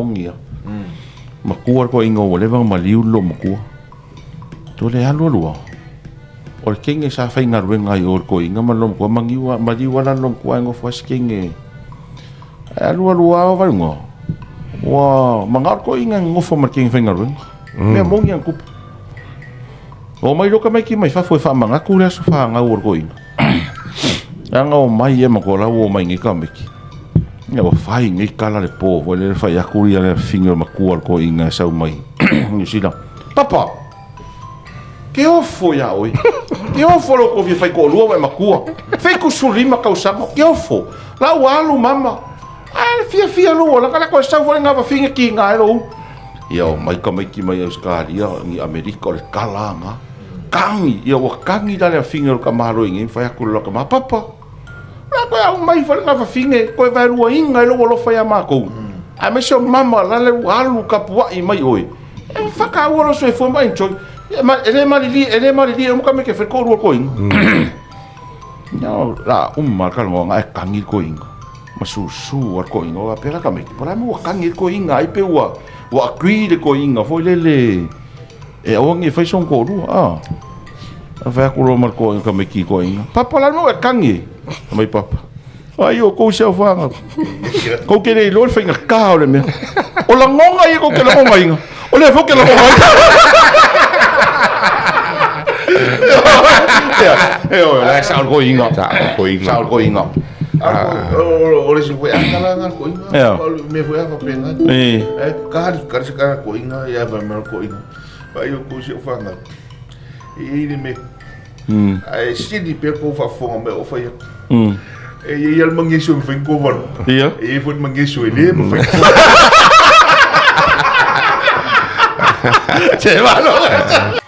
mongia makua ko inga o leva maliu lo makua to le alu lo o kinge sa fa inga ruenga i o ko inga malom ko mangiwa maliwa la long ko ngo fas kinge alu o va ngo wa mangar ko inga ngofo marking finga ruenga me mongia ku o mai roka mai ki mai fa foi fa manga ku le so fa nga o ko inga anga o mai e makola o mai ngi kamiki ya o fai ngi kala le po o le fai akuri le finger makua ko inga sau mai ni sila papa que ofo ya oi que ofo lo ko vi fai ko lua mai makua fai ko sulima kausama que ofo la walu mama ai fia lo la kala ko sau foi nga finger ki nga lo ya o mai kamiki mai Australia ni Amerika le kalanga kangi ya o kangi dale finger ka maro ngi fai ko lo ka papa la ko au mai fa nga finge ko vai rua inga lo fa ya mako a me so mama la le alu ka pua i mai oi e fa ka wo so e fo mai choi ma ele mali li mo ka me ke fe ko ro ko in no la ma ka ngo nga kangi ko in ma su war ko in o pela ka me por mo kangi ko in ai pe wa agree de ko in fo le e o ngi fa son ko ru a fa ko ro mar ko ka me ki ko in papa la no kangi mai papa ai o ko se fanga ko ke le lo finga ka o le me o la ngonga i ko ke la ngonga inga o le fo ke la ngonga o la sa ko inga o le se foi akala nga ko inga me foi a pena ka ko inga ya va mer ko inga ai o ko se fanga e le me ai se di pe ko fa fo me o fa ya e il mageso me fai cover e foi mageso ele me fai che malo